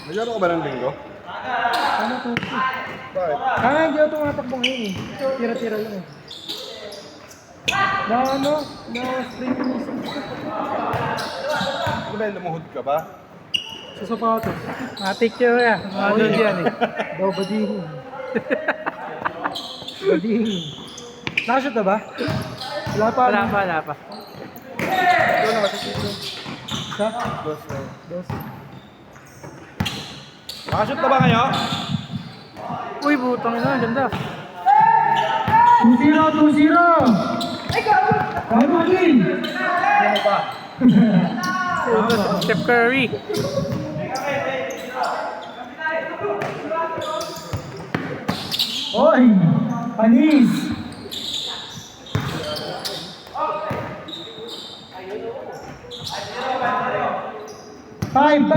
Nagyaro ka ba ng linggo? Ano to? Bakit? Hindi ako tumatakbo ngayon eh. Tira-tira lang eh. Spring mist. Ano ba yung lumuhod ka ba? Sa sapatos. Matik yun yan. Ano yan eh. Daw badihin. Badihin. Nakashoot na ba? Wala pa. Wala pa. Ito na kasi dito. Sa? Dos. Dos. Nakashoot na ba kayo? Uy, butang ina, ganda. 2-0! Kaya mo din! Ano pa? Steph Curry. Oy! Panis! Five!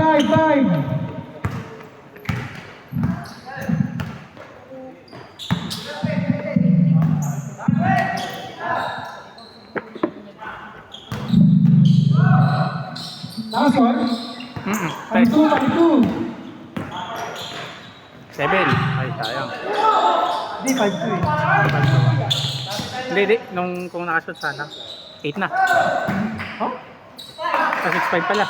Last one? Time two! 7. Ay, sayang. Hindi, 5-2 eh. Hindi. Kung nakashoot sana. 8 na. Huh? 6-5 pala.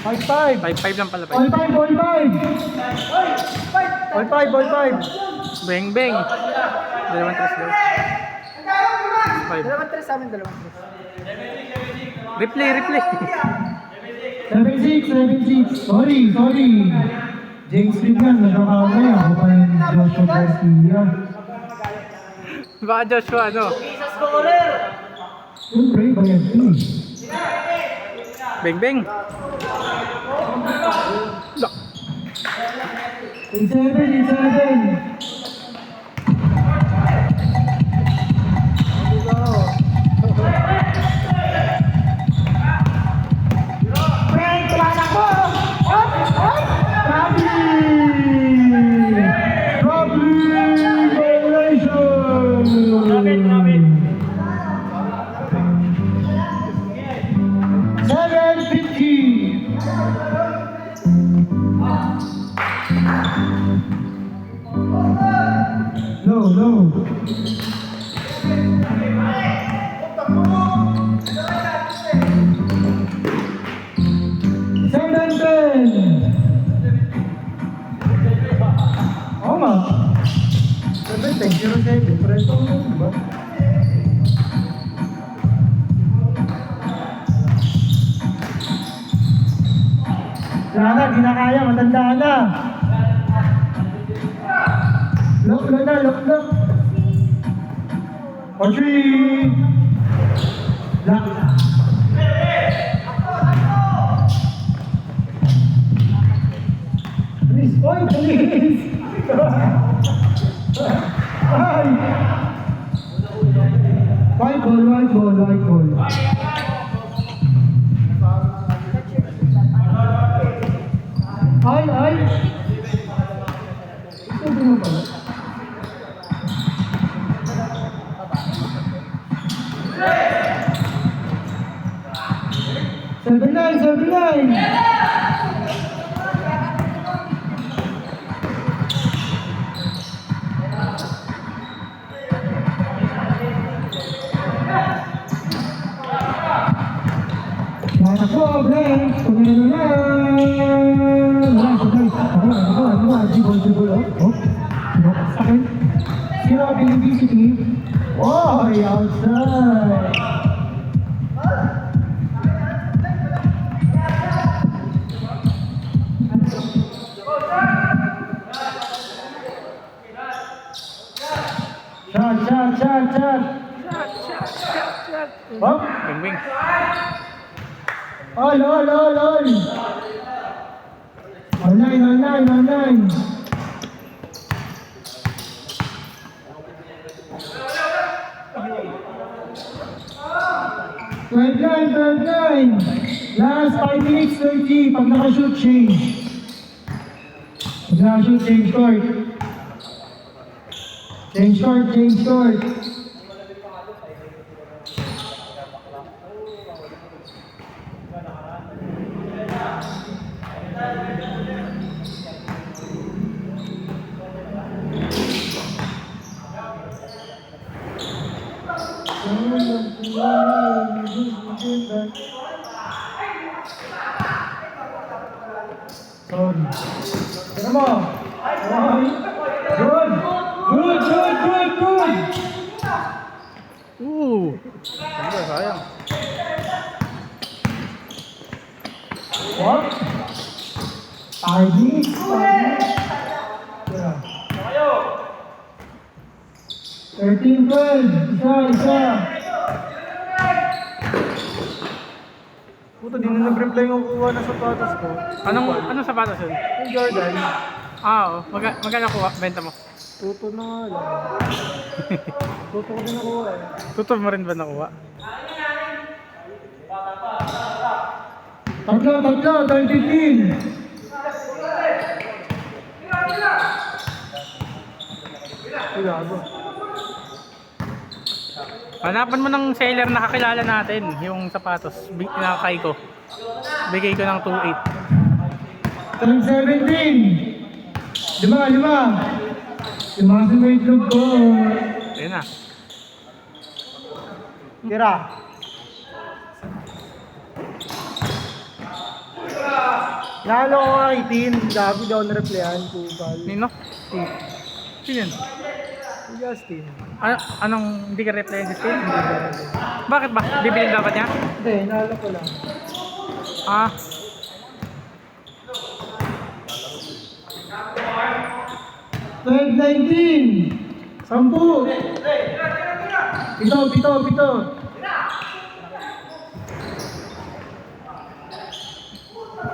5-5! 5-5 lang pala. All 5! Beng. Dalawang tres daw. 5. Dalawang tres sa amin, dalawang tres. Replay. 7-6! Sorry! James Bigman, nagkakamay ako pa yung Joshua Garcia. Baka Joshua, ano? Siyempre, bayad yun. Beng. 8-7! No. Oo nga. 7-10-07. Preso mo, diba? Wala na, di na kaya. Matanda na. Lock. Audrey! Lock. Please, please! Ay! White ball. Ay! Ito din mo pala. Seven nine. Oh, outside. Shot. Oh. Beng. All. Online. 12-9. Last 5 minutes 30. Pag nakashoot, change. Pag nakashoot, change court. Sorry. Tira mo. Okay. Good. Good, good, good, good. Siyempre, sayang. What? 5 minutes. 5 minutes. Tira. 13-12. Isa. Puta, di na nag-reply yung kuha na sapatos ko. Anong sapatos yun? Yung Jordan, Oo. Magkano kuha? Benta mo? tuto na nga lang. Tuto ko din nakuha eh. Tuto mo rin ba nakuha? Tatlo, 10-15. Gago. Hanapan mo ng seller na kakilala natin, yung sapatos. Nakakay ko. Bigay ko ng 2.8. 17. Lima. Lima sa may itlog ko. Ayun na. Tira. Lalo ko nga 18. Gabi daw na-replyan. Kupal. Nino? Sino yun? Si Justin. Anong hindi ka reply sa state? Bakit ba? Bibilin dapat niya? Hindi, nalo ko lang. Ah, 12-19. 10. Pito.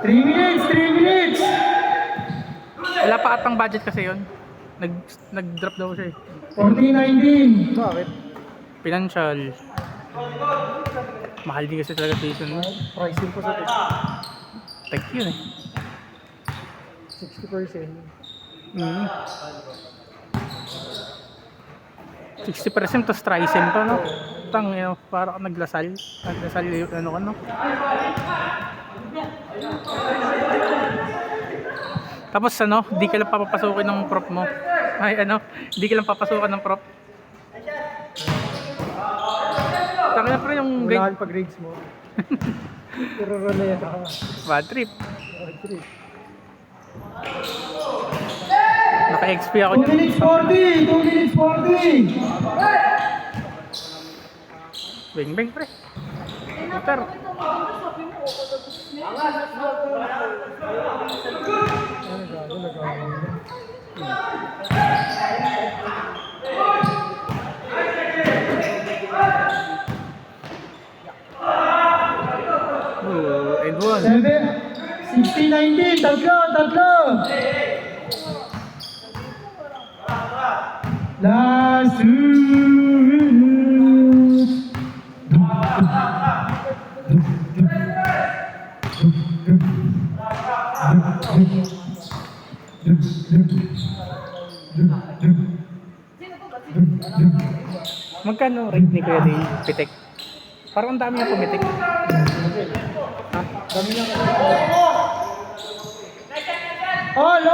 3 minutes. wala pa atang budget kasi yun. Nag-drop daw siya eh. 14-19. Bakit? Financial. Mahal din kasi talaga season. Pricing ko sa Tech yun eh. 60%. 60% to tricep pa, no? Tang, para ka naglasal. Naglasal yung ano ka, no? Tapos ano, di ka lang papapasukin ng prop mo. Ay di ka lang papasukan ng prop. Taka na pa yung Wala pa grades mo. Pero na yan ako. bad trip. Trip. Naka-XP ako 2 dyan. minutes 40. Beng pre. Puter. And one. 16-19. Tatlo. Last 2 minutes. Magkano rate ni Kuya Dave Pitek? Parang ang dami na pumitik. Dami na kasi. All.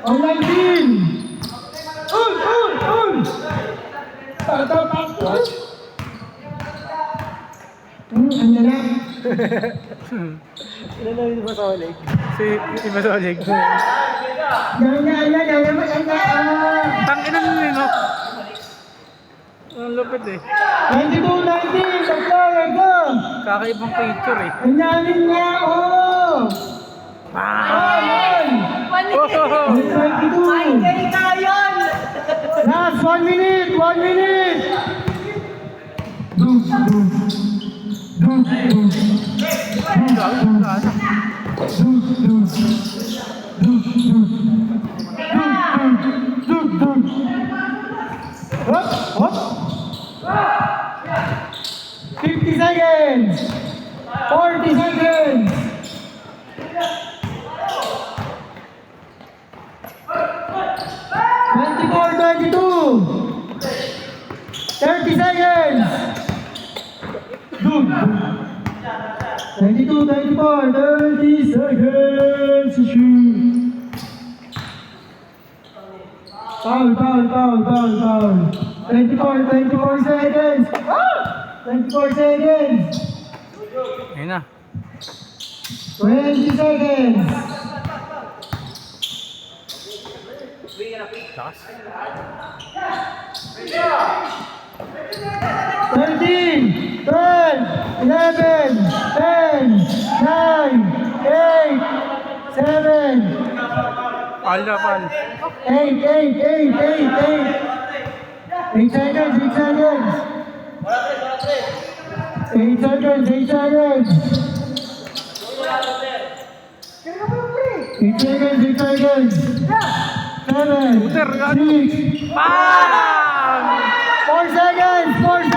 On 19. Tato. Ano na? Ilan na yun ba sa ulit? Si iba sa oleg. Tangina nun eh, no? Ang lupit eh. 22-19. Tatlo. Kakaibang picture eh. Ang namin nga, oh! Bang! Oh! 22. Last 1 minute. Hop. 50 seconds. 40 seconds. 24-22. 30 seconds. 22-24. 30 seconds to shoot. Foul. 24 seconds. 24 seconds. Ayun na. 20 seconds. Lakas. 13, 12, 11, 10, 9, 8, 7, Pal na pal. 8 seconds, 8 seconds. 8 seconds, 8 seconds. 8 seconds, 8 seconds. 7, 6, Bang! 4 seconds, 4